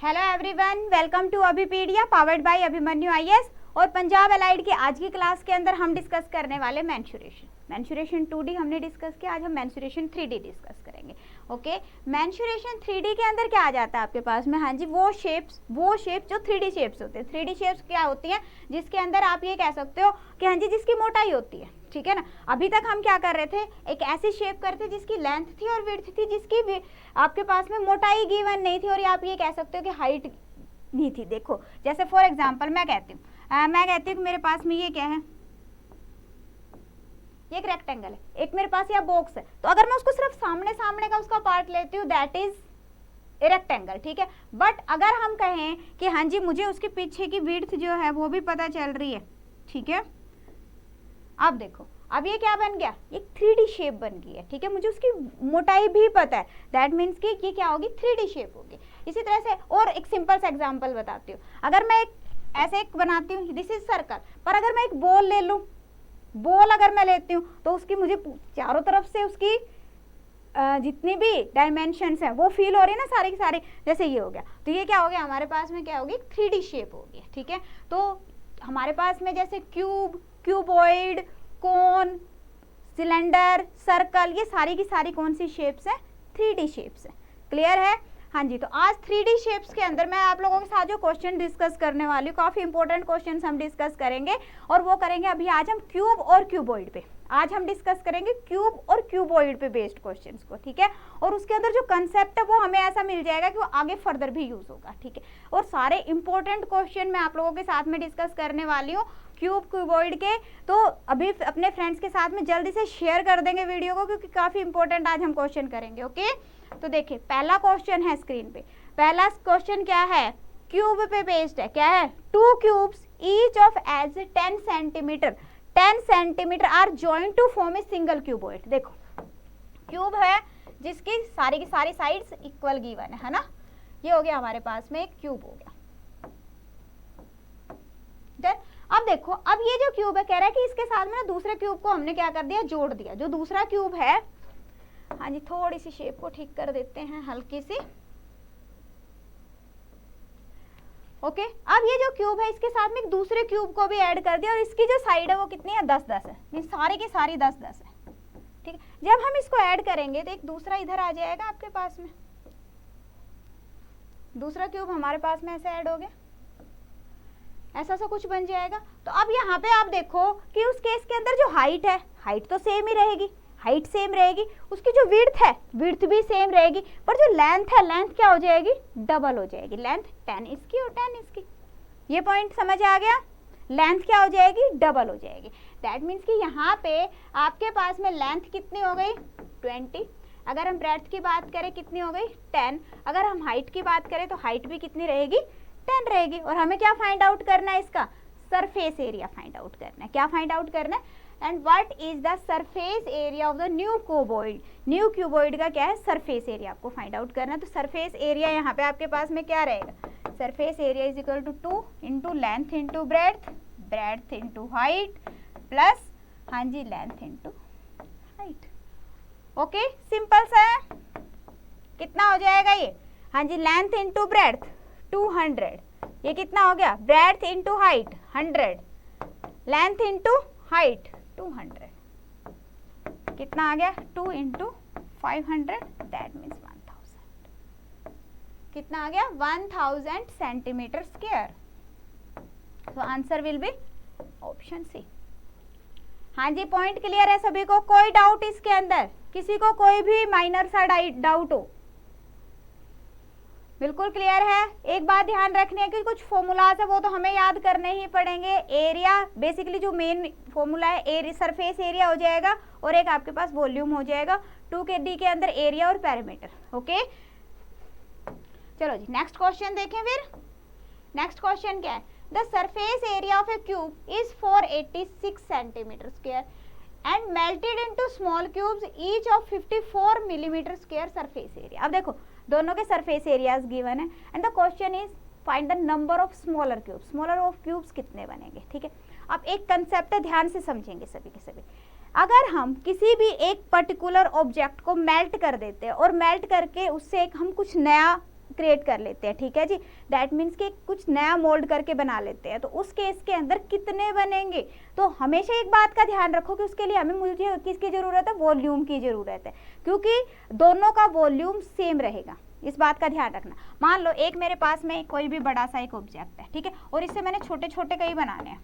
Hello everyone, welcome to Abhipedia powered by Abhimanyu IAS. और Punjab allied की आज की क्लास के अंदर हम डिस्कस करने वाले मेंसुरेशन 2D हमने डिस्कस किया। आज हम मेंसुरेशन 3D डिस्कस करेंगे। ओके, मेंसुरेशन 3D के अंदर क्या आ जाता है आपके पास में? हाँ जी, वो शेप्स जो 3D शेप्स होते हैं। 3D शेप्स क्या होती हैं? जिसके अंदर आप ये कह सकते हो कि हाँ जी, जिसकी मोटाई होती है, ठीक है ना। अभी तक हम क्या कर रहे थे, एक ऐसी शेप करते जिसकी लेंथ थी और विड्थ थी, जिसकी आपके पास में मोटाई गिवन नहीं थी और आप ये कह सकते हो कि हाइट नहीं थी। देखो, जैसे फॉर एग्जांपल मैं कहती हूँ कि मेरे पास में ये क्या है, ये एक रेक्टेंगल है, एक मेरे पास यह बॉक्स है। तो अगर मैं उसको सिर्फ सामने का उसका पार्ट लेती हूँ, दैट इज ए रेक्टेंगल, ठीक है। बट अगर हम कहें कि हाँ जी, मुझे उसके पीछे की विड्थ जो है वो भी पता चल रही है, ठीक है। अब देखो, अब ये क्या बन गया, एक 3D शेप बन गई है, ठीक है। मुझे उसकी मोटाई भी पता है, दैट मीन्स कि ये क्या होगी, 3D शेप होगी। इसी तरह से और एक सिंपल सा एग्जांपल बताती हूँ। अगर मैं एक ऐसे एक बनाती हूँ, दिस इज सर्कल, पर अगर मैं एक बॉल ले लूँ, बॉल अगर मैं लेती हूँ तो उसकी मुझे चारों तरफ से उसकी जितनी भी डायमेंशंस हैं वो फील हो रही है ना, सारी की सारी। जैसे ये हो गया, तो ये क्या हो गया, हमारे पास में क्या होगी, 3D शेप होगी, ठीक है। तो हमारे पास में जैसे क्यूब, क्यूबॉइड, कोन, सिलेंडर, सर्कल, ये सारी की सारी कौन सी शेप्स हैं? 3D शेप्स हैं। क्लियर है? हाँ जी। तो आज 3D शेप्स के अंदर मैं आप लोगों के साथ जो क्वेश्चन डिस्कस करने वाली हूँ, काफ़ी इंपॉर्टेंट क्वेश्चंस हम डिस्कस करेंगे। और वो करेंगे अभी आज हम क्यूब और क्यूबॉइड पे। आज हम डिस्कस करेंगे क्यूब और क्यूबॉइड पे बेस्ड क्वेश्चंस को, ठीक है। और उसके अंदर जो कंसेप्ट है वो हमें ऐसा मिल जाएगा कि वो आगे फर्दर भी यूज होगा, ठीक है। और सारे इंपॉर्टेंट क्वेश्चन मैं आप लोगों के साथ में डिस्कस करने वाली हूँ क्यूब क्यूबॉइड के। तो अभी अपने फ्रेंड्स के साथ में जल्दी से शेयर कर देंगे वीडियो को, क्योंकि काफ़ी इंपॉर्टेंट आज हम क्वेश्चन करेंगे। ओके, तो देखिए पहला क्वेश्चन है स्क्रीन पे। पहला क्वेश्चन क्या है, क्यूब पे बेस्ड है। क्या है? 2 cubes each of edge 10 centimetre 10 centimetre are joint to form a single cuboid. देखो, क्यूब है जिसकी सारी की सारी साइड्स इक्वल गिवन है ना। ये हो गया हमारे पास में एक क्यूब हो गया। देन अब देखो, अब ये जो क्यूब है कह रहा है कि इसके साथ में ना दूसरे क्यूब को हमने क्या कर दिया, जोड़ दिया। जो दूसरा क्यूब है, हाँ जी, थोड़ी सी शेप को ठीक कर देते हैं, हल्की सी। ओके, अब ये जो क्यूब है इसके साथ में एक दूसरे क्यूब को भी ऐड कर दिया और इसकी जो साइड है वो कितनी है, 10-10 है। ये सारी की सारी 10-10 है, ठीक है। जब हम इसको ऐड करेंगे तो एक दूसरा इधर आ जाएगा आपके पास में, दूसरा क्यूब हमारे पास में ऐसे ऐड हो गया, ऐसा सा कुछ बन जाएगा। तो अब यहाँ पे आप देखो कि उस केस के अंदर जो हाइट है, हाइट तो सेम ही रहेगी, हाइट सेम रहेगी। उसकी जो विड्थ है, विड्थ भी सेम रहेगी, पर जो लेंथ है, लेंथ क्या हो जाएगी, डबल हो जाएगी। लेंथ 10 इसकी और 10 इसकी। ये पॉइंट समझ आ गया? लेंथ क्या हो जाएगी, डबल हो जाएगी। दैट मीन्स कि यहाँ पे आपके पास में लेंथ कितनी हो गई, 20। अगर हम ब्रेड्थ की बात करें कितनी हो गई, 10। अगर हम हाइट की बात करें तो हाइट भी कितनी रहेगी, 10 रहेगी। और हमें क्या फाइंड आउट करना है, इसका सरफेस एरिया फाइंड आउट करना है। क्या फाइंड आउट करना है? And what is the surface area of the new cuboid. New cuboid का क्या है, सरफेस एरिया आपको फाइंड आउट करना है। तो सरफेस एरिया यहाँ पे आपके पास में क्या रहेगा, surface area is equal to 2 into length into breadth, breadth into height plus, हाँ जी, length into height. Okay, simple सा है। कितना हो जाएगा ये, हाँ जी, लेंथ इंटू ब्रेड्थ 200, ये कितना हो गया, breadth into height 100, length into height 200, कितना आ गया, 2 इंटू 500, दैट मीन्स 1000। कितना आ गया, 1000 सेंटीमीटर स्क्वायर। तो answer will be option C. हाँ जी, पॉइंट क्लियर है सभी को? कोई डाउट इसके अंदर, किसी को कोई भी माइनर सा डाउट हो? बिल्कुल क्लियर है। एक बात ध्यान रखनी है कि कुछ फॉर्मूलाज है वो तो हमें याद करने ही पड़ेंगे। एरिया बेसिकली जो मेन फॉर्मूला है, सरफेस एरिया हो जाएगा और एक आपके पास वॉल्यूम हो जाएगा। 2D के अंदर एरिया और पैरामीटर। ओके, चलो जी नेक्स्ट क्वेश्चन देखें। फिर नेक्स्ट क्वेश्चन क्या है, the surface area of a cube is 486 centimetre square and melted into small cubes each of 54 millimetre square surface area. अब देखो, दोनों के सरफेस एरियाज गिवन है and the question is find the number of smaller cubes. Smaller of cubes कितने बनेंगे, ठीक है। अब एक कंसेप्ट है, ध्यान से समझेंगे सभी के सभी। अगर हम किसी भी एक पर्टिकुलर ऑब्जेक्ट को मेल्ट कर देते हैं और मेल्ट करके उससे एक हम कुछ नया क्रिएट कर लेते हैं, ठीक है जी। दैट मीन्स कि कुछ नया मोल्ड करके बना लेते हैं, तो उस केस के अंदर कितने बनेंगे। तो हमेशा एक बात का ध्यान रखो कि उसके लिए मुझे किसकी ज़रूरत है, वॉल्यूम की ज़रूरत है, क्योंकि दोनों का वॉल्यूम सेम रहेगा, इस बात का ध्यान रखना। मान लो एक मेरे पास में कोई भी बड़ा सा एक ऑब्जेक्ट है, ठीक है, और इससे मैंने छोटे छोटे कई बनाने हैं,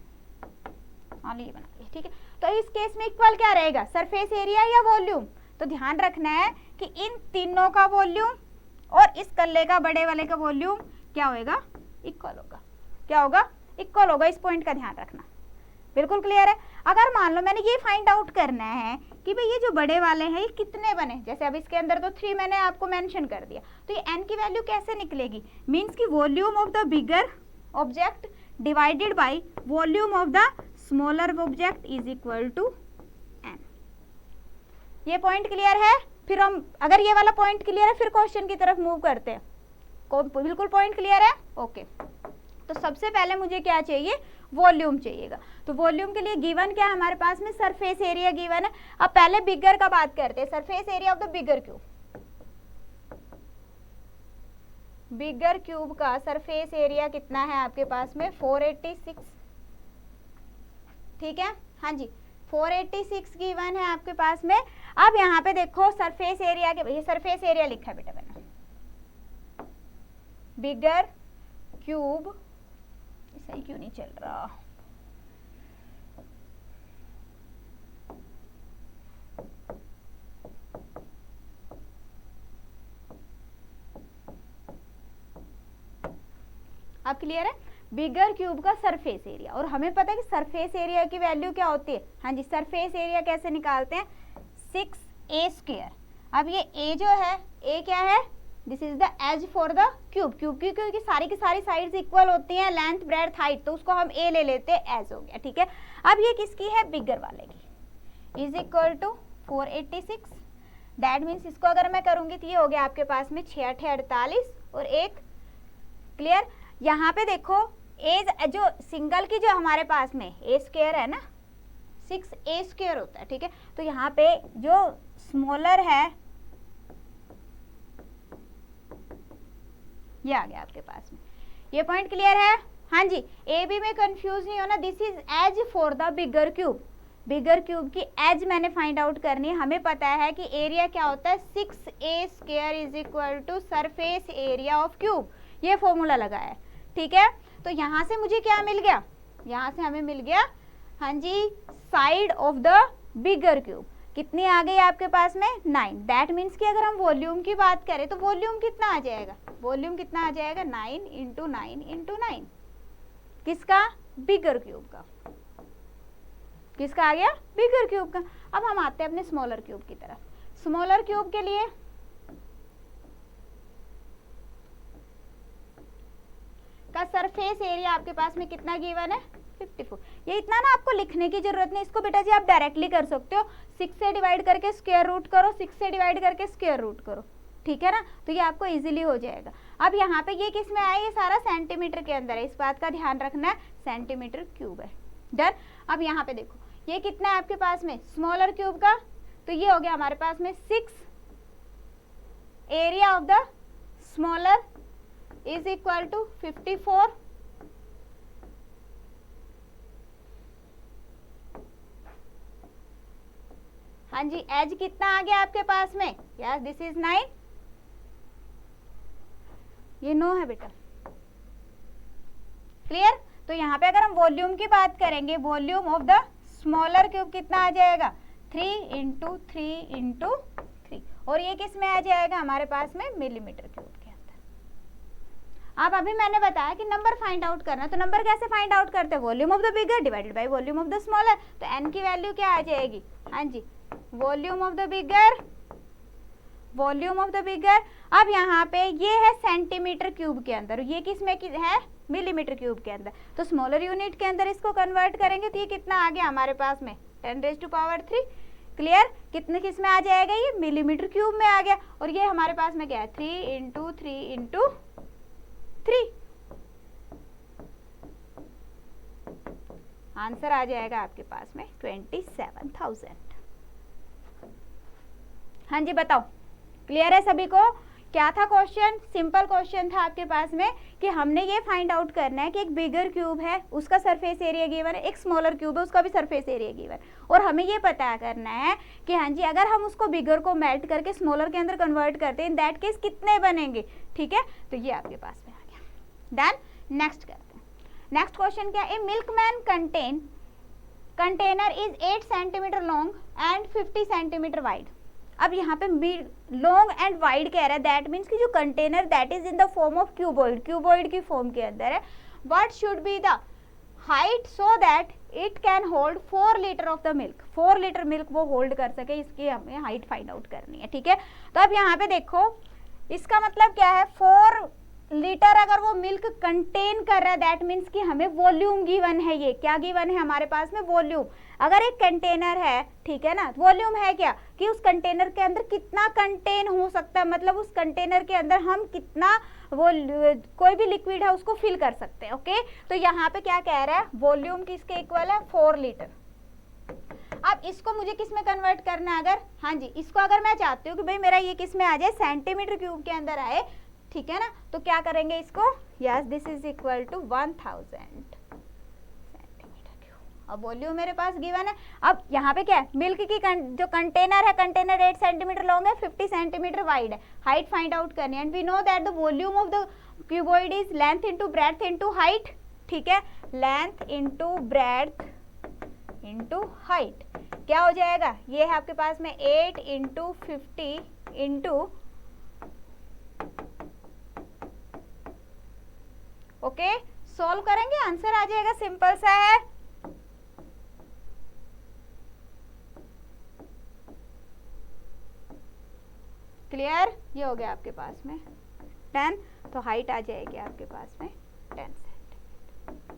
मान लो ये बना लिया, ठीक है। तो इस केस में इक्वल क्या रहेगा, सरफेस एरिया या वॉल्यूम। तो ध्यान रखना है कि इन तीनों का वॉल्यूम और इस कल्ले का बड़े वाले का वॉल्यूम क्या होगा, इक्वल होगा। क्या होगा, इक्वल होगा। इस पॉइंट का ध्यान रखना, बिल्कुल क्लियर है। अगर मान लो मैंने ये फाइंड आउट करना है कि भाई ये जो बड़े वाले हैं ये कितने बने, जैसे अब इसके अंदर तो 3 मैंने आपको मेंशन कर दिया, तो ये n की वैल्यू कैसे निकलेगी, मीन्स कि volume of the bigger object divided by volume of the smaller object is equal to n। ये पॉइंट क्लियर है। फिर हम अगर ये वाला पॉइंट क्लियर है फिर क्वेश्चन की तरफ मूव करते हैं। बिल्कुल पॉइंट क्लियर है, ओके। तो सबसे पहले मुझे क्या चाहिए, वॉल्यूम चाहिएगा। तो वॉल्यूम के लिए गिवन क्या है हमारे पास में, सरफेस एरिया गिवन है। अब पहले बिगर का बात करते हैं, surface area of the bigger cube. Bigger cube का सरफेस एरिया कितना है आपके पास में, 486, ठीक है, हाँ जी 486 गिवन है आपके पास में। अब यहाँ पे देखो सरफेस एरिया के, ये सरफेस एरिया लिखा है बेटा मैंने, बिगर क्यूब, सही क्यों नहीं चल रहा, अब क्लियर है। बिगर क्यूब का सरफेस एरिया, और हमें पता है कि सरफेस एरिया की वैल्यू क्या होती है, हाँ जी सरफेस एरिया कैसे निकालते हैं, 6a²। अब ये a जो है, a क्या है, this is the edge for the cube, क्योंकि सारी की सारी साइड्स इक्वल होती हैं, लेंथ ब्रेड्थ हाइट, तो उसको हम a ले लेते हैं, एज हो गया, ठीक है। अब ये किसकी है, बिगर वाले की, is equal to 486। That means इसको अगर मैं करूंगी तो ये हो गया आपके पास में 6×8=48 और 1, क्लियर। यहाँ पे देखो एज जो सिंगल की जो हमारे पास में a² है ना, 6a² होता है, ठीक है। तो यहाँ पे जो स्मॉलर है ये आ गया आपके पास में, ये पॉइंट क्लियर है, हाँ जी। ए बी में कंफ्यूज नहीं होना, this is edge for the bigger cube. Bigger cube की एज मैंने फाइंड आउट करनी है। हमें पता है कि एरिया क्या होता है, 6a² is equal to surface area of cube, ये फॉर्मूला लगा है, ठीक है। तो यहाँ से मुझे क्या मिल गया, यहाँ से हमें मिल गया, हाँ जी, side of the bigger cube कितनी आ गई आपके पास में, 9। दैट मीन्स कि अगर हम वॉल्यूम की बात करें तो वॉल्यूम कितना आ जाएगा, वॉल्यूम कितना आ जाएगा, 9 × 9 × 9, किसका, बिगर क्यूब का, किसका आ गया, बिगर क्यूब का। अब हम आते हैं अपने स्मॉलर क्यूब की तरफ। स्मॉलर क्यूब के लिए का सरफेस एरिया आपके पास में कितना गिवन है, 54। ये इतना ना आपको लिखने की जरूरत नहीं, इसको बेटा जी आप डायरेक्टली कर सकते हो, 6 से डिवाइड करके स्क्वायर रूट करो, 6 से डिवाइड करके स्क्वायर रूट करो, ठीक है ना, तो ये आपको इजीली हो जाएगा। अब यहाँ पे ये किस में आया, ये सारा सेंटीमीटर के अंदर है, इस बात का ध्यान रखना है, सेंटीमीटर क्यूब है, डन। अब यहाँ पे देखो ये कितना है आपके पास में, स्मॉलर क्यूब का, तो ये हो गया हमारे पास में 6, area of the smaller is equal to 54, हाँ जी। एज कितना आ गया आपके पास में, यस दिस इज 9, ये 9 है बेटा, क्लियर। तो यहाँ पे अगर हम वॉल्यूम की बात करेंगे, volume of the smaller cube कितना आ जाएगा, 3 × 3 × 3, और ये किस में आ जाएगा हमारे पास में, मिलीमीटर क्यूब के अंदर। अब अभी मैंने बताया कि नंबर फाइंड आउट करना, तो नंबर कैसे फाइंड आउट करते हैं, volume of the bigger divided by volume of the smaller. तो n की वैल्यू क्या आ जाएगी, हाँ जी, volume of the bigger, volume of the bigger. अब यहाँ पे ये है सेंटीमीटर क्यूब के अंदर, ये किस में है, मिलीमीटर क्यूब के अंदर। तो स्मॉलर यूनिट के अंदर इसको कन्वर्ट करेंगे तो ये कितना आ गया हमारे पास में, 10⁻³ क्लियर। कितने किस में आ जाएगा, ये मिलीमीटर क्यूब में आ गया, और ये हमारे पास में क्या है, 3 × 3 × 3, आंसर आ जाएगा आपके पास में 27,000। हाँ जी बताओ, क्लियर है सभी को। क्या था क्वेश्चन, सिंपल क्वेश्चन था आपके पास में कि हमने ये फाइंड आउट करना है कि एक बिगर क्यूब है उसका सरफेस एरिया गिवन है, एक स्मॉलर क्यूब है उसका भी सरफेस एरिया गिवन, और हमें ये पता करना है कि हाँ जी अगर हम उसको बिगर को मेल्ट करके स्मॉलर के अंदर कन्वर्ट करते हैं इन दैट केस कितने बनेंगे, ठीक है। तो ये आपके पास में आ गया। देन नेक्स्ट करते हैं, नेक्स्ट क्वेश्चन क्या, a milkman container is 8 centimetre long and 50 centimetre wide. अब यहाँ पे लॉन्ग एंड वाइड कह रहा है, दैट मीन्स कि जो container that is in the form of cuboid, cuboid की फॉर्म के अंदर है, what should be the height so that it can hold 4 litre of the milk, 4 litre milk वो होल्ड कर सके, इसकी हमें हाइट फाइंड आउट करनी है, ठीक है। तो अब यहाँ पे देखो इसका मतलब क्या है, 4 लीटर अगर वो मिल्क कंटेन कर रहा है दैट मीन्स कि हमें वॉल्यूम गिवन है, ये क्या गिवन है हमारे पास में, वॉल्यूम। अगर एक कंटेनर है, ठीक है ना, वॉल्यूम है क्या कि उस कंटेनर के अंदर कितना कंटेन हो सकता है, मतलब उस कंटेनर के अंदर हम कितना वो कोई भी लिक्विड है उसको फिल कर सकते हैं, ओके। तो यहाँ पे क्या कह रहा है, वॉल्यूम किसके इक्वल है, 4 लीटर। अब इसको मुझे किस में कन्वर्ट करना है, अगर हाँ जी इसको अगर मैं चाहती हूँ कि भाई मेरा ये किस में आ जाए, सेंटीमीटर क्यूब के अंदर आए, ठीक है ना, तो क्या करेंगे इसको, yes this is equal to 1000 centimetre cube. अब वॉल्यूम मेरे पास गिवन है। अब यहाँ पे क्या है, मिल्क की जो कंटेनर है, कंटेनर 8 सेंटीमीटर लॉन्ग है, 50 सेंटीमीटर वाइड है, हाइट फाइंड आउट करनी है, and we know that the volume of the cuboid is length into breadth into height, ठीक है, length into breadth into height क्या हो जाएगा, ये है आपके पास में 8 इंटू 50 इंटू, ओके, सॉल्व करेंगे आंसर आ जाएगा, सिंपल सा है। क्लियर, ये हो गया आपके पास में 10, तो हाइट आ जाएगी आपके पास में 10 सेंटीमीटर।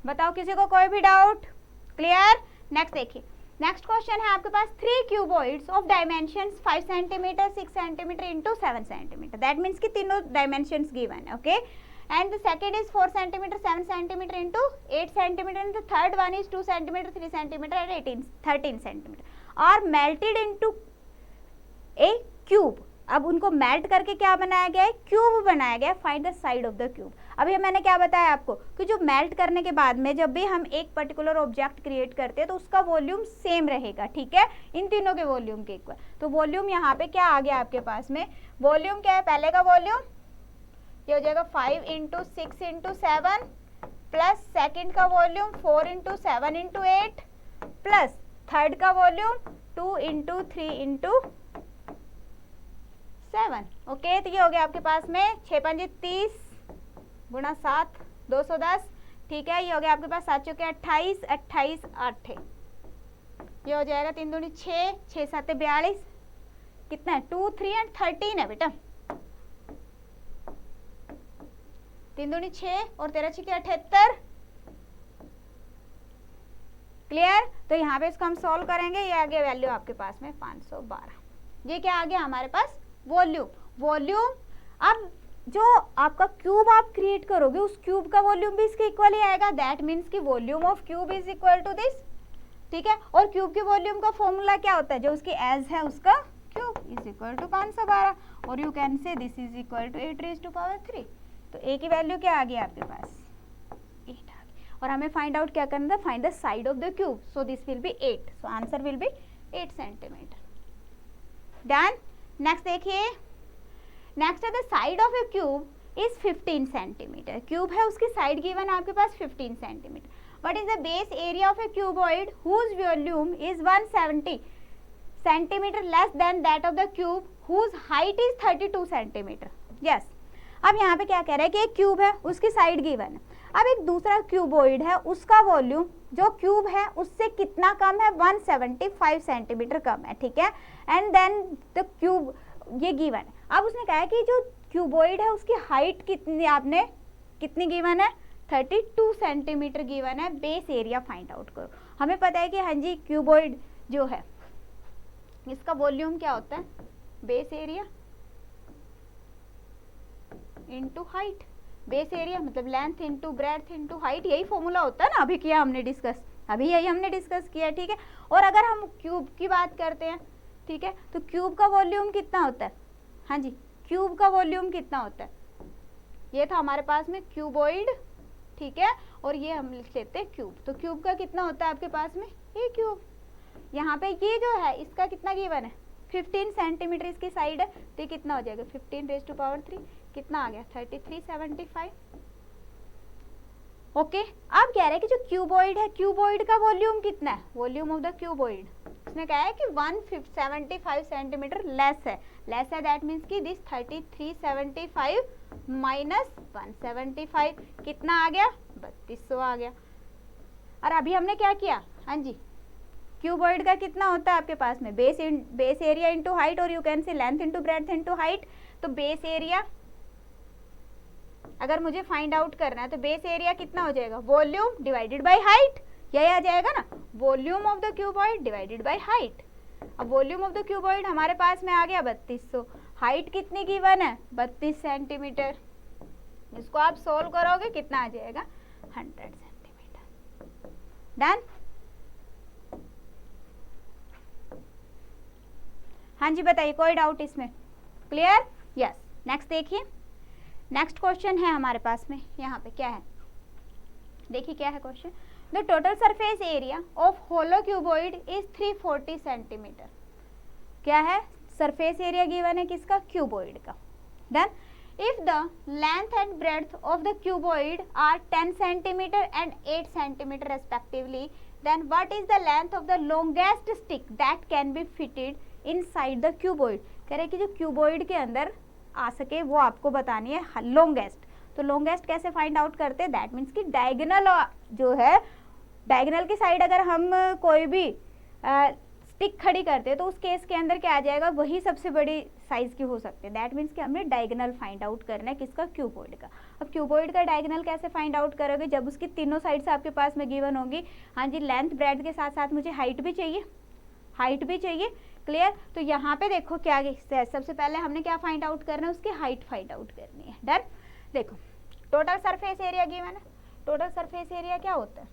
बताओ किसी को कोई भी डाउट, क्लियर। नेक्स्ट देखिए, नेक्स्ट क्वेश्चन है आपके पास 3 cuboids of dimensions 5 centimetre 6 centimetre into 7 centimetre, that means कि तीनों डायमेंशंस गिवन है, okay, and the second is 4 centimetre 7 centimetre into 8 centimetre, and the third one is 2 centimetre 3 centimetre and 13 centimetre are melted into a cube. अब उनको melt करके क्या बनाया गया है, क्यूब बनाया गया है, find the side of the cube. अब ये मैंने क्या बताया आपको कि जो मेल्ट करने के बाद में जब भी हम एक पर्टिकुलर ऑब्जेक्ट क्रिएट करते हैं तो उसका वॉल्यूम सेम रहेगा, ठीक है, इन तीनों के वॉल्यूम के इक्वल। तो वॉल्यूम यहाँ पे क्या आ गया आपके पास में, वॉल्यूम क्या है, पहले का वॉल्यूम ये हो जाएगा 5 इंटू 6 इंटू 7 प्लस सेकेंड का volume 4 into 7 into 8 plus third का वॉल्यूम 2 इंटू 3 इंटू 7, ओके। तो ये हो गया आपके पास में 6 पंजे 30 गुणा 7 210, ठीक है, ये हो गया आपके पास 7 चौके 28 28 8 ये हो जाएगा 3 दूनी 6 6 7 42, कितना है 2 3 एंड 13 है बेटा, 3 दूनी 6 और 13 छक्के 78, क्लियर। तो यहाँ पे इसको हम सॉल्व करेंगे, ये आ गया वैल्यू आपके पास में 512। ये क्या आ गया हमारे पास, वॉल्यूम। वॉल्यूम, अब जो आपका क्यूब आप क्रिएट करोगे उस क्यूब का वॉल्यूम भी इसके इक्वल ही आएगा, दैट मीन्स कि volume of cube is equal to this, ठीक है। और क्यूब के वॉल्यूम का फॉर्मूला क्या होता है, जो उसकी एज है उसका क्यूब इज इक्वल टू 512, और you can say this is equal to 8 raise to power 3। तो ए की वैल्यू क्या आ गई आपके पास, 8 आ गई, और हमें फाइंड आउट क्या करना था, find the side of the cube, so this will be 8, so answer will be 8 centimetre. Done. Next देखिए, नेक्स्ट है the side of a cube is 15 centimetre, cube है उसकी साइड गिवन है आपके पास 15 centimetre, what is the base area of a cuboid whose volume is 170 centimetre less than that of the cube whose height is 32 centimetre, yes. अब यहाँ पे क्या कह रहा है कि एक क्यूब है उसकी साइड गिवन है, अब एक दूसरा क्यूबॉइड है उसका वॉल्यूम जो क्यूब है उससे कितना कम है, 175 सेंटीमीटर कम है, ठीक है, एंड देन द क्यूब ये गिवन है। अब उसने कहा है कि जो क्यूबॉइड है उसकी हाइट कितनी, आपने कितनी गिवन है, 32 सेंटीमीटर गिवन है, बेस एरिया फाइंड आउट करो। हमें पता है कि हाँ जी क्यूबॉइड जो है इसका वॉल्यूम क्या होता है, base area into height, base area मतलब length into breadth into height, यही फॉर्मूला होता है ना, अभी किया हमने डिस्कस, अभी यही हमने डिस्कस किया, ठीक है। और अगर हम क्यूब की बात करते हैं, ठीक है, तो क्यूब का वॉल्यूम कितना होता है, हाँ जी, क्यूब का वॉल्यूम कितना होता है, ये था हमारे पास में क्यूबॉइड, ठीक है, और ये हम लिख लेते हैं क्यूब। तो क्यूब का कितना होता है आपके पास में, ये क्यूब। यहाँ पे ये जो है इसका कितना गिवन है, 15 सेंटीमीटर इसकी साइड है, तो ये कितना हो जाएगा 15⁻³ कितना आ गया 3375। ओके, अब कह रहे हैं कि जो क्यूबॉइड है, क्यूबॉइड का वॉल्यूम कितना है, वॉल्यूम ऑफ द क्यूबॉइड, उसने कहा है कि 175 सेंटीमीटर लेस है, दैट मीन्स कि दिस 3375 माइनस 175 कितना आ गया 3200 आ गया। और अभी हमने क्या किया, हाँ जी, क्यूबॉइड का कितना होता है आपके पास में, बेस एरिया इंटू हाइट, और यू कैन से length into breadth into height. तो बेस एरिया अगर मुझे फाइंड आउट करना है तो बेस एरिया कितना हो जाएगा, वॉल्यूम डिवाइडेड बाय हाइट, यही आ जाएगा ना, volume of the cuboid divided by height. अब वॉल्यूम ऑफ द क्यूबॉइड हमारे पास में आ गया 3200, हाइट कितनी गिवन है 32 सेंटीमीटर, इसको आप सोल्व करोगे कितना आ जाएगा 100 सेंटीमीटर। डन। हाँ जी बताइए, कोई डाउट इसमें, क्लियर, यस। नेक्स्ट देखिए, नेक्स्ट क्वेश्चन है हमारे पास में, यहाँ पे क्या है, देखिए क्या है question, the total surface area of hollow cuboid is 340 centimetre. क्या है, सरफेस एरिया गिवन है किसका, क्यूबॉइड का। Then if the length and breadth of the cuboid are 10 centimetre and 8 centimetre respectively, then what is the length of the longest stick that can be fitted inside the cuboid. कह रहे कि जो cuboid के अंदर आ सके वो आपको बतानी है लॉन्गेस्ट। तो लॉन्गेस्ट कैसे फाइंड आउट करते हैं, दैट मीन्स कि डायगोनल जो है, डायगोनल की साइड अगर हम कोई भी स्टिक खड़ी करते हैं तो उस केस के अंदर क्या आ जाएगा, वही सबसे बड़ी साइज की हो सकती है। दैट मीन्स कि हमने डायगोनल फाइंड आउट करना है किसका, क्यूबॉइड का। अब क्यूबॉइड का डायगोनल कैसे फाइंड आउट करोगे, जब उसकी तीनों साइड्स आपके पास में गिवन होगी, हाँ जी, लेंथ ब्रेड्थ के साथ साथ मुझे हाइट भी चाहिए, हाइट भी चाहिए, क्लियर। तो यहाँ पे देखो क्या, सबसे पहले हमने क्या फाइंड आउट करना है, उसकी हाइट फाइंड आउट करनी है। डन। देखो टोटल सरफेस एरिया गिवन है, टोटल सरफेस एरिया क्या होता है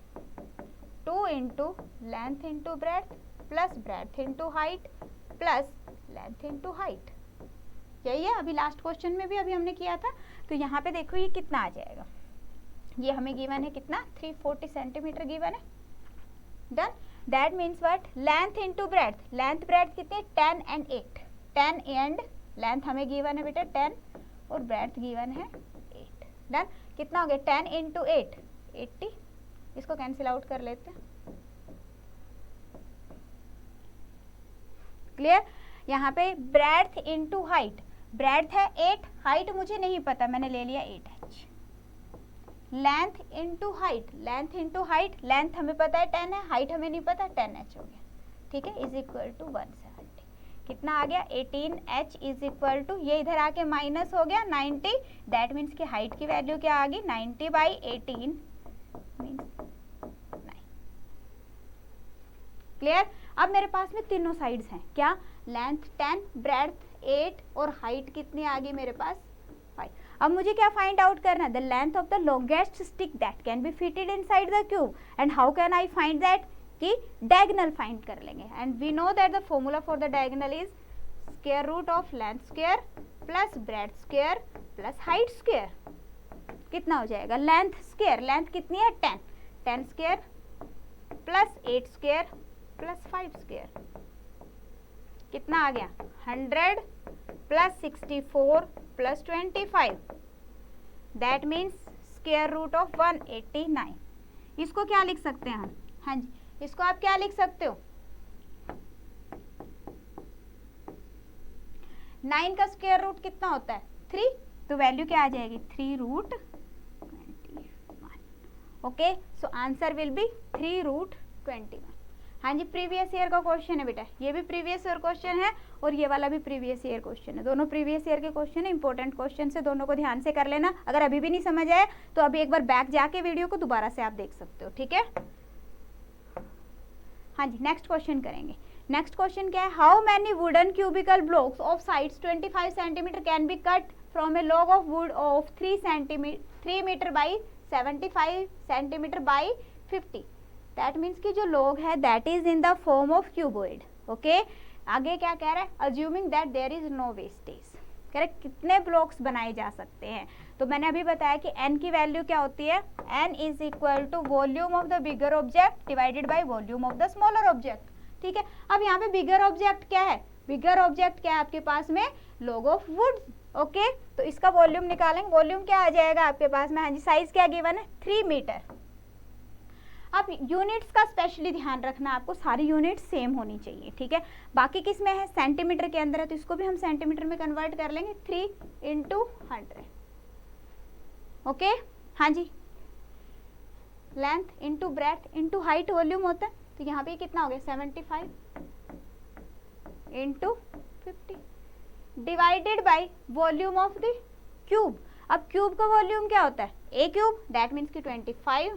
2 into length into breadth plus breadth into height plus length into height, यही है। अभी लास्ट क्वेश्चन में भी अभी हमने किया था। तो यहाँ पे देखो ये कितना आ जाएगा, ये हमें गिवन है कितना 340 सेंटीमीटर गिवन है। Done. That means what, length into breadth, length breadth कितनी 10 एंड 8, 10 एंड लेंथ हमें गिवन है बेटा 10 और ब्रेड्थ गिवन है 8। डन। कितना हो गया 10 इंटू 8 80, इसको कैंसिल आउट कर लेते हैं, क्लियर। यहाँ पे ब्रेड्थ इंटू हाइट, ब्रेड्थ है 8, हाइट मुझे नहीं पता, मैंने ले लिया 8h। Length into height, length into height, length हमें पता है 10 है, हाइट हमें नहीं पता, 10h हो गया, ठीक है, इज इक्वल टू 170। कितना आ गया 18h इज इक्वल टू, ये इधर आके माइनस हो गया 90, दैट मीन्स कि हाइट की वैल्यू क्या आ गई 90/18 मीन्स 9। क्लियर। अब मेरे पास में तीनों साइड्स हैं, क्या, लेंथ 10, ब्रेड्थ 8 और हाइट कितनी आ गई मेरे पास 5। अब मुझे क्या फाइंड आउट करना है, the length of the longest stick that can be fitted inside the cube, and how can I find that, कि डायगोनल फाइंड कर लेंगे। And we know that the formula for the diagonal is square root of length square plus breadth square plus height square. कितना हो जाएगा, length square, length कितनी है 10, 10 square plus 8 square plus 5 square, कितना आ गया 100 plus 64 plus 25, that means square root of 189। इसको क्या लिख सकते हैं हम, हाँ जी, इसको आप क्या लिख सकते हो, 9 का स्क्वायर रूट कितना होता है 3, तो वैल्यू क्या आ जाएगी 3√21। Okay, so answer will B 3√21। हाँ जी, प्रीवियस ईयर का क्वेश्चन है बेटा, ये भी प्रीवियस ईयर क्वेश्चन है और ये वाला भी प्रीवियस ईयर क्वेश्चन है, दोनों प्रीवियस ईयर के क्वेश्चन है, इंपॉर्टेंट क्वेश्चन है, दोनों को ध्यान से कर लेना। अगर अभी भी नहीं समझ आया तो अभी एक बार बैक जाके वीडियो को दोबारा से आप देख सकते हो, ठीक है। हाँ जी, नेक्स्ट क्वेश्चन करेंगे। नेक्स्ट क्वेश्चन क्या है, how many wooden cubical blocks of sides 25 centimetre can be cut from a log of wood of 3 metre by 75 centimetre by 50, that means कि जो log है that is in the form of cuboid. Okay, आगे क्या कह रहा है, assuming that there is no wastage, कह रहे कितने ब्लॉक्स बनाए जा सकते हैं। तो मैंने अभी बताया कि n की वैल्यू क्या होती है, n is equal to volume of the bigger object divided by volume of the smaller object. ठीक है, अब यहाँ पे बिगर ऑब्जेक्ट क्या है, बिगर ऑब्जेक्ट क्या है आपके पास में, log ऑफ वुड। ओके, तो इसका वॉल्यूम निकालेंगे, वॉल्यूम क्या आ जाएगा आपके पास में, हाँ जी, साइज क्या गिवन है 3 मीटर। अब यूनिट्स का स्पेशली ध्यान रखना, आपको सारी यूनिट्स सेम होनी चाहिए। ठीक है, बाकी किस में है, सेंटीमीटर के अंदर है, तो इसको भी हम सेंटीमीटर में कन्वर्ट कर लेंगे, 3 × 100। ओके, हाँ जी, length into breadth into height volume होता है, तो यहाँ पे कितना हो गया 75 × 50 divided by volume of the cube. अब क्यूब का वॉल्यूम क्या होता है, ए क्यूब, दैट मीन्स कि 25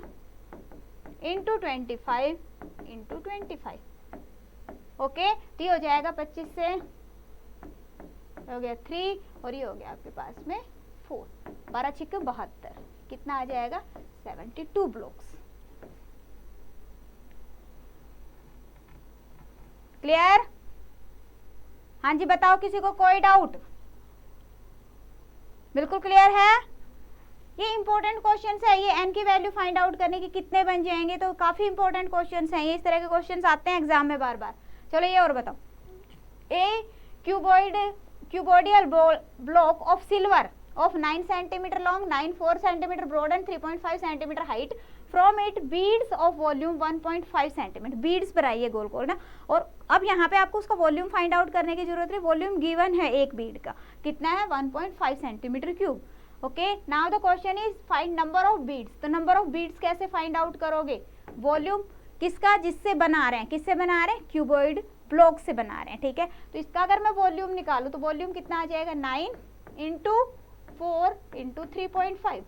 × 25 × 25। ओके, तो ये हो जाएगा 25 से हो गया 3 और ये हो गया आपके पास में 4, 12 छिक्के 72, कितना आ जाएगा 72 ब्लॉक्स। क्लियर, हाँ जी, बताओ किसी को कोई डाउट, बिल्कुल क्लियर है। ये इंपॉर्टेंट क्वेश्चन है, ये n की वैल्यू फाइंड आउट करने की कितने बन जाएंगे, तो काफी इंपॉर्टेंट क्वेश्चन हैं ये, इस तरह के क्वेश्चन आते हैं एग्जाम में बार बार। चलो ये और बताओ, a cuboidal block of silver of 9 cm long, 9.4 cm broad and 3.5 cm height. From it beads of volume 1.5 cm. beads बनाइए गोल गोल ना, और अब यहाँ पे आपको उसका वॉल्यूम फाइंड आउट करने की जरूरत है। वॉल्यूम गिवन है एक बीड का, कितना है 1.5 centimetre cube. Okay, now the question is find number of beads. तो नंबर ऑफ बीड्स कैसे फाइंड आउट करोगे, वॉल्यूम किसका, जिससे बना रहे हैं, किससे बना रहे हैं, क्यूबॉइड ब्लॉक से बना रहे हैं। ठीक है, तो इसका अगर मैं वॉल्यूम निकालूं तो वॉल्यूम कितना आ जाएगा 9 × 4 × 3.5।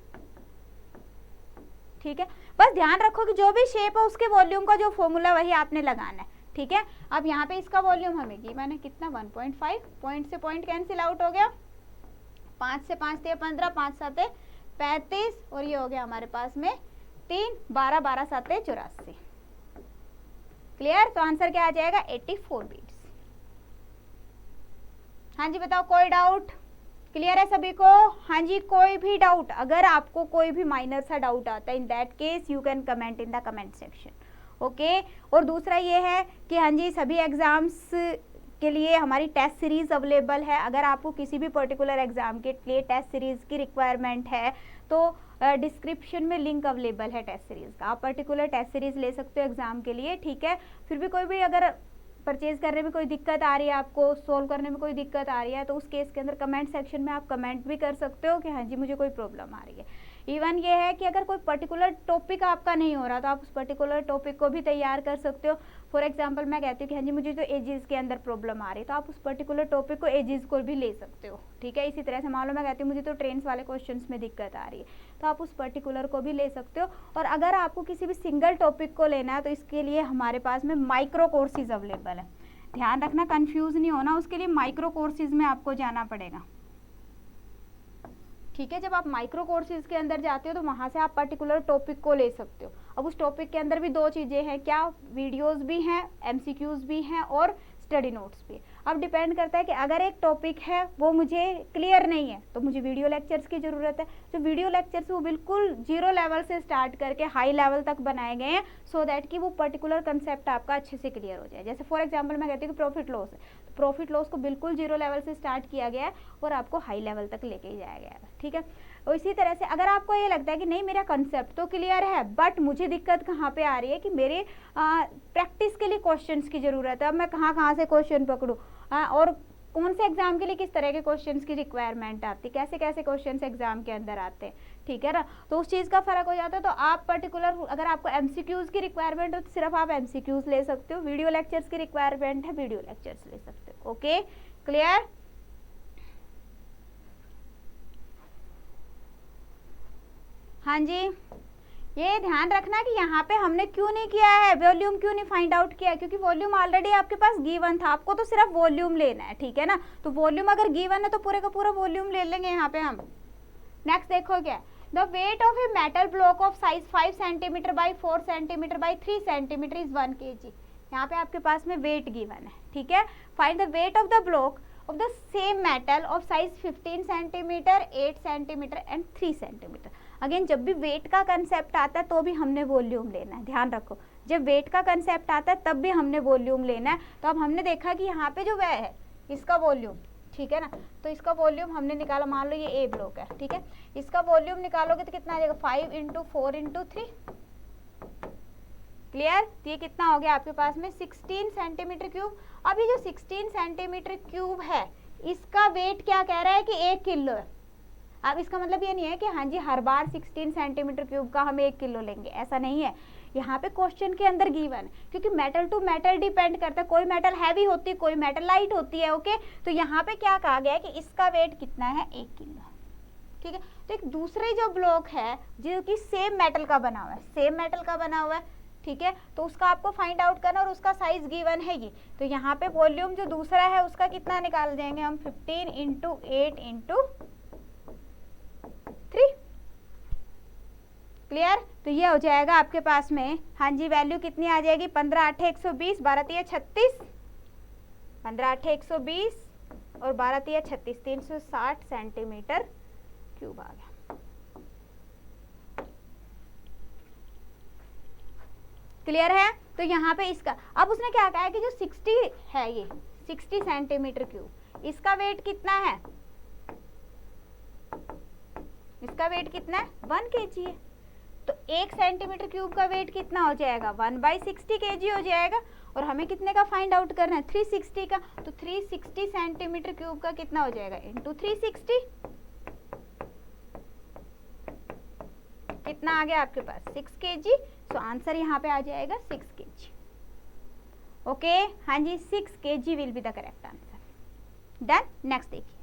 ठीक है, बस ध्यान रखो कि जो भी शेप है उसके वॉल्यूम का जो फॉर्मूला वही आपने लगाना है। ठीक है, अब यहाँ पे इसका वॉल्यूम हमें की मैंने कितना 1.5, पॉइंट से पॉइंट कैंसिल आउट हो गया, 5 से 5 × 15, 5 × 7 = 35 और ये हो गया हमारे पास में 3, 12, 12 × 7 = 84। क्लियर, तो आंसर क्या आ जाएगा 84 बीट्स। हाँ जी बताओ, कोई डाउट, क्लियर है सभी को? हाँ जी, कोई भी डाउट, अगर आपको कोई भी माइनर सा डाउट आता है, in that case you can comment in the comment section. Okay, और दूसरा ये है कि हाँ जी सभी एग्जाम्स के लिए हमारी टेस्ट सीरीज अवेलेबल है। अगर आपको किसी भी पर्टिकुलर एग्जाम के लिए टेस्ट सीरीज की रिक्वायरमेंट है तो डिस्क्रिप्शन में लिंक अवेलेबल है टेस्ट सीरीज का, आप पर्टिकुलर टेस्ट सीरीज ले सकते हो एग्जाम के लिए। ठीक है, फिर भी कोई भी अगर परचेज करने में कोई दिक्कत आ रही है, आपको सोल्व करने में कोई दिक्कत आ रही है, तो उस केस के अंदर कमेंट सेक्शन में आप कमेंट भी कर सकते हो कि हाँ जी मुझे कोई प्रॉब्लम आ रही है। इवन ये है कि अगर कोई पर्टिकुलर टॉपिक आपका नहीं हो रहा तो आप उस पर्टिकुलर टॉपिक को भी तैयार कर सकते हो। फॉर एग्जांपल मैं कहती हूँ कि हाँ जी मुझे तो एजेस के अंदर प्रॉब्लम आ रही है, तो आप उस पर्टिकुलर टॉपिक को एजेस को भी ले सकते हो। ठीक है, इसी तरह से मान लो मैं कहती हूँ मुझे तो ट्रेन्स वाले क्वेश्चंस में दिक्कत आ रही है, तो आप उस पर्टिकुलर को भी ले सकते हो। और अगर आपको किसी भी सिंगल टॉपिक को लेना है तो इसके लिए हमारे पास में माइक्रो कोर्सेज अवेलेबल है। ध्यान रखना, कंफ्यूज नहीं होना, उसके लिए माइक्रो कोर्सेज में आपको जाना पड़ेगा। ठीक है, जब आप माइक्रो कोर्सेज के अंदर जाते हो तो वहां से आप पर्टिकुलर टॉपिक को ले सकते हो। अब उस टॉपिक के अंदर भी दो चीजें हैं, क्या, वीडियोस भी हैं, एमसीक्यूज भी हैं और स्टडी नोट्स भी। अब डिपेंड करता है कि अगर एक टॉपिक है वो मुझे क्लियर नहीं है तो मुझे वीडियो लेक्चर्स की ज़रूरत है। जो वीडियो लेक्चर्स वो बिल्कुल 0 लेवल से स्टार्ट करके हाई लेवल तक बनाए गए हैं, सो दैट कि वो पर्टिकुलर कंसेप्ट आपका अच्छे से क्लियर हो जाए। जैसे फॉर एग्जांपल मैं कहती हूँ कि प्रॉफिट लॉस है, तो प्रॉफिट लॉस को बिल्कुल 0 लेवल से स्टार्ट किया गया है और आपको हाई लेवल तक लेके ही जाया गया है। ठीक है, और इसी तरह से अगर आपको ये लगता है कि नहीं मेरा कंसेप्ट तो क्लियर है बट मुझे दिक्कत कहाँ पे आ रही है कि मेरे प्रैक्टिस के लिए क्वेश्चंस की ज़रूरत है, अब मैं कहाँ से क्वेश्चन पकड़ूँ और कौन से एग्जाम के लिए किस तरह के क्वेश्चंस की रिक्वायरमेंट आती है, कैसे कैसे क्वेश्चंस एग्जाम के अंदर आते हैं। ठीक है ना, तो उस चीज़ का फ़र्क हो जाता है। तो आप पर्टिकुलर अगर आपको एमसीक्यूज़ की रिक्वायरमेंट हो तो सिर्फ आप एमसीक्यूज़ ले सकते हो, वीडियो लेक्चर्स की रिक्वायरमेंट है वीडियो लेक्चर्स ले सकते हो। Okay, clear? हाँ जी, ये ध्यान रखना कि यहाँ पे हमने क्यों नहीं किया है, वॉल्यूम क्यों नहीं फाइंड आउट किया है, क्योंकि वॉल्यूम ऑलरेडी आपके पास गिवन था, आपको तो सिर्फ वॉल्यूम लेना है। ठीक है ना, तो वॉल्यूम अगर गिवन है तो पूरे का पूरा वॉल्यूम ले लेंगे यहाँ पे हम। नेक्स्ट देखो क्या, the weight of a metal block of size 5 centimetre by 4 centimetre by 3 centimetre is 1 kg। यहाँ पे आपके पास में वेट गिवन है, ठीक है। Find the weight of the block of the same metal of size 15 centimetre, 8 centimetre and 3 centimetre. Again जब भी वेट का कंसेप्ट आता है तो भी हमने वॉल्यूम लेना है, ध्यान रखो। जब वेट का कंसेप्ट आता है तब भी हमने वॉल्यूम लेना है। तो अब हमने देखा कि यहाँ पे जो वह है इसका वॉल्यूम, ठीक है ना, तो इसका वॉल्यूम हमने निकाला, मान लो ये ए ब्लॉक है, ठीक है, इसका वॉल्यूम निकालोगे तो कितना आ जाएगा 5 × 4 × 3, क्लियर। तो ये कितना हो गया आपके पास में 16 सेंटीमीटर क्यूब। अब ये जो 16 सेंटीमीटर क्यूब है इसका वेट क्या कह रहा है कि 1 किलो है। अब इसका मतलब ये नहीं है कि हाँ जी हर बार 16 सेंटीमीटर क्यूब का हम 1 किलो लेंगे, ऐसा नहीं है। यहाँ पे क्वेश्चन के अंदर गिवन है, क्योंकि मेटल टू मेटल डिपेंड करता है, कोई मेटल हैवी होती है, कोई मेटल लाइट होती है, ओके। तो यहाँ पे क्या कहा गया है कि इसका वेट कितना है 1 किलो, ठीक है। तो एक दूसरे जो ब्लॉक है जो कि सेम मेटल का बना हुआ है, सेम मेटल का बना हुआ है, ठीक है, तो उसका आपको फाइंड आउट करना और उसका साइज गिवन है ये। तो यहाँ पे वॉल्यूम जो दूसरा है उसका कितना निकाल देंगे हम 15 × 8 × 3, क्लियर। तो ये हो जाएगा आपके पास में, हाँ जी, वैल्यू कितनी आ जाएगी 15 × 8 = 120, 12 × 3 = 36, 15 × 8 = 120 और 12 × 3 = 36, 360 सेंटीमीटर क्यूब आ गया। क्लियर है। तो यहाँ पे इसका अब उसने क्या कहा है कि जो 60 है, ये 60 सेंटीमीटर क्यूब, इसका वेट कितना है, इसका वेट कितना है 1 kg है। तो 1 सेंटीमीटर क्यूब का वेट कितना हो जाएगा 1/60 kg हो जाएगा। और हमें कितने का फाइंड आउट करना है 360 का। तो 360 सेंटीमीटर क्यूब का कितना हो जाएगा इंटू 360, कितना आ गया आपके पास 6 kg। सो आंसर यहाँ पे आ जाएगा 6 kg, ओके। हाँ जी 6 kg will be the correct answer. Done. Next देखिए,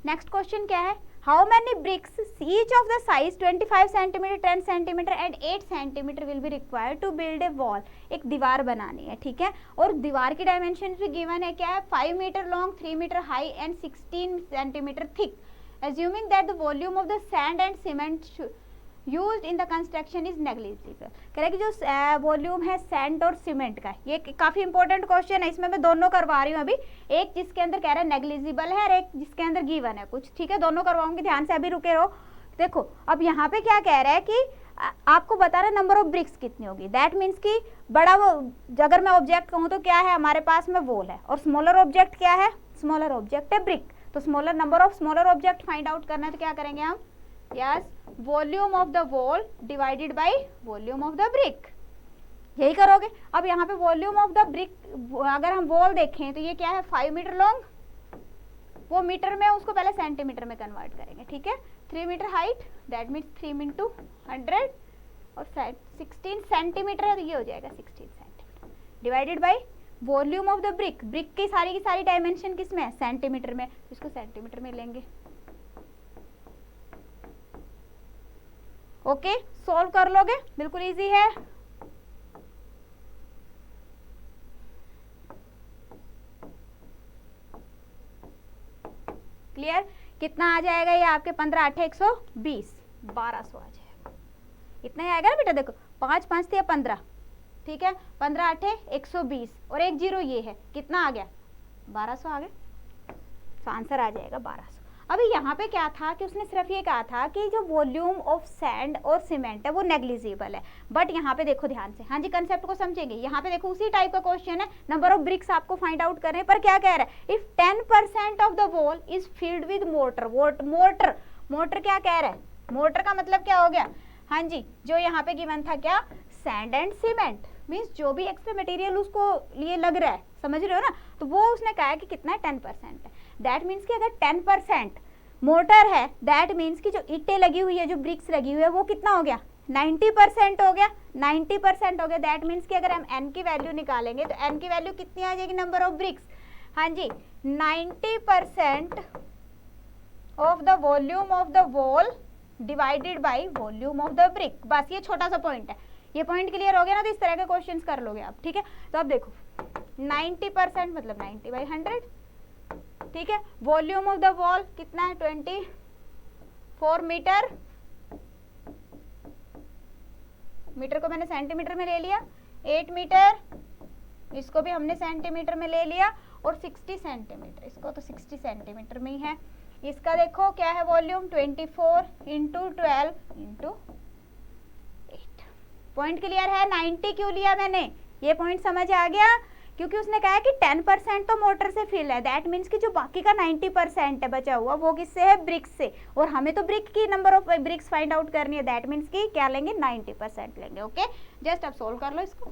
नेक्स्ट क्वेश्चन क्या है, how many bricks each of the size 25 centimetre, 10 centimetre and 8 centimetre will be required to build a wall. एक दीवार बनानी है, ठीक है, और दीवार की डायमेंशन भी गिवन है, क्या है 5 metre long, 3 metre high and 16 centimetre thick, assuming that the volume of the sand and cement used in the construction is negligible. कह रहा है कि जो वॉल्यूम है सैंड और सीमेंट का, ये काफी इंपॉर्टेंट क्वेश्चन है, इसमें मैं दोनों करवा रही हूँ अभी, एक जिसके अंदर कह रहा है नेग्लिजिबल है और एक जिसके अंदर गिवन है कुछ, ठीक है, दोनों करवाऊंगी, ध्यान से अभी रुके रहो। देखो अब यहाँ पे क्या कह रहा है कि आपको बता रहा है नंबर ऑफ ब्रिक्स कितनी होगी, दैट मीन्स कि बड़ा वो अगर मैं ऑब्जेक्ट कहूँ तो क्या है हमारे पास में वॉल है, और स्मॉलर ऑब्जेक्ट क्या है, स्मॉलर ऑब्जेक्ट है ब्रिक। तो smaller number of smaller object find out करना है तो क्या करेंगे हम, yes, volume of the wall divided by volume of the brick, यही करोगे। अब यहाँ पे वॉल्यूम ऑफ द ब्रिक, अगर हम वॉल देखें तो ये क्या है 5 मीटर लॉन्ग, वो मीटर में उसको पहले सेंटीमीटर में कन्वर्ट करेंगे, ठीक है, 3 मीटर हाइट, दैट मीन्स 3 × 100 और 16 सेंटीमीटर है तो ये हो जाएगा 16 centimetre divided by volume of the brick. Brick की सारी डायमेंशन किस में है, सेंटीमीटर में, इसको सेंटीमीटर में लेंगे, ओके। सॉल्व कर लोगे, बिल्कुल इजी है। क्लियर। कितना आ जाएगा ये आपके 15 × 8 = 120, 1200 आ जाएगा, इतना ही आएगा ना बेटा। देखो 5 × 5 = 15, ठीक है, 15 × 8 = 120 और 1 0 ये है, कितना आ गया 1200 आ गया। तो आंसर आ जाएगा 1200। अभी यहाँ पे क्या था कि उसने सिर्फ ये कहा था कि जो वॉल्यूम ऑफ सैंड और सीमेंट है वो नेग्लिजिबल है, बट यहाँ पे देखो ध्यान से, हाँ जी कंसेप्ट को समझेंगे। यहाँ पे देखो उसी टाइप का क्वेश्चन है, नंबर ऑफ ब्रिक्स आपको फाइंड आउट करने पर क्या कह रहा है, if 10% of the wall is filled with motor, motor क्या कह रहा है, मोटर का मतलब क्या हो गया, हाँ जी जो यहाँ पे गिवन था क्या, सैंड एंड सीमेंट, मीन्स जो भी एक्स्ट्रा मटेरियल उसको लिए लग रहा है, समझ रहे हो ना, तो वो उसने कहा है कि कितना है 10% है। दैट मीन्स कि अगर 10% मोटर है, दैट मीन्स कि जो ईंटें लगी हुई है, जो ब्रिक्स लगी हुई है, वो कितना हो गया 90% हो गया, 90% हो गया। दैट मीन्स कि अगर हम n की वैल्यू निकालेंगे तो n की वैल्यू कितनी आ जाएगी, नंबर ऑफ ब्रिक्स, हाँ जी 90% of the volume of the wall divided by volume of the brick. बस ये छोटा सा पॉइंट है, ये पॉइंट क्लियर हो गया ना, तो इस तरह के क्वेश्चंस कर लोगे आप, ठीक है। तो अब देखो 90% मतलब 90/100, ठीक है। वॉल्यूम ऑफ द वॉल कितना है 24 मीटर मीटर को मैंने सेंटीमीटर में ले लिया, 8 मीटर, इसको भी हमने सेंटीमीटर में ले लिया, और 60 सेंटीमीटर, इसको तो 60 सेंटीमीटर में ही है। इसका देखो क्या है volume, 24 into 12 into 8। Point clear है? 90 क्यों लिया मैंने, ये पॉइंट समझ आ गया? क्योंकि उसने कहा कि 10% तो मोटर से फिल है, दैट मीन्स कि जो बाकी का 90% है बचा हुआ वो किससे है, ब्रिक्स से, और हमें तो ब्रिक की number of BRICS find out करनी है, दैट मीन्स कि क्या लेंगे, 90% लेंगे। ओके, जस्ट अब सोल्व कर लो इसको।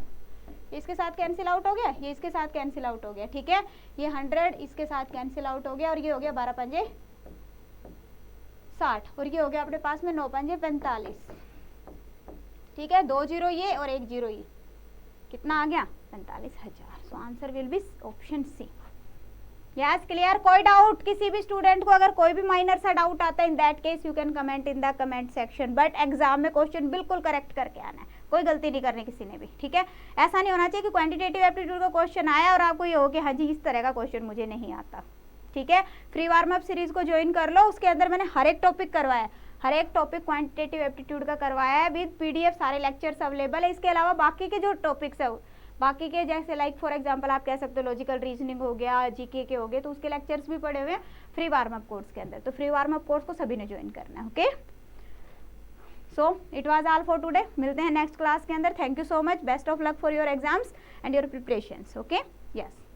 इसके साथ कैंसिल आउट हो गया, ये इसके साथ कैंसिल आउट हो गया, ठीक है, ये 100 इसके साथ कैंसिल आउट हो गया, और ये हो गया 12 पंजे 60, और ये हो गया अपने पास में 9 पंजे 45, ठीक है, 2 जीरो ये और 1 जीरो ये, कितना आ गया, 45,000। So answer will be option C. Yes, clear? कोई डाउट किसी भी स्टूडेंट को, अगर कोई भी माइनर सा डाउट आता है, in that case you can comment in the comment section, but exam में क्वेश्चन बिल्कुल करेक्ट करके आना है, कोई गलती नहीं करनी किसी ने भी, ठीक है। ऐसा नहीं होना चाहिए कि क्वांटिटेटिव एप्टीट्यूड का क्वेश्चन आया और आपको ये हो कि हाँ जी इस तरह का क्वेश्चन मुझे नहीं आता, ठीक है। फ्री वार्म अप सीरीज को ज्वाइन कर लो, उसके अंदर मैंने हर एक टॉपिक करवाया, हर एक टॉपिक क्वांटिटेटिव एप्टीट्यूड का करवाया है, विद पीडीएफ सारे लेक्चर्स अवेलेबल है। इसके अलावा बाकी के जो टॉपिक्स है, बाकी के जैसे लाइक फॉर एग्जांपल आप कह सकते हो लॉजिकल रीजनिंग हो गया, जीके के हो गए, तो उसके लेक्चर्स भी पड़े हुए हैं फ्री वार्म अप कोर्स के अंदर। तो फ्री वार्म अप कोर्स को सभी ने ज्वाइन करना है। Okay, so it was all for today. मिलते हैं नेक्स्ट क्लास के अंदर। Thank you so much, best of luck for your exams and your preparations. Okay, yes.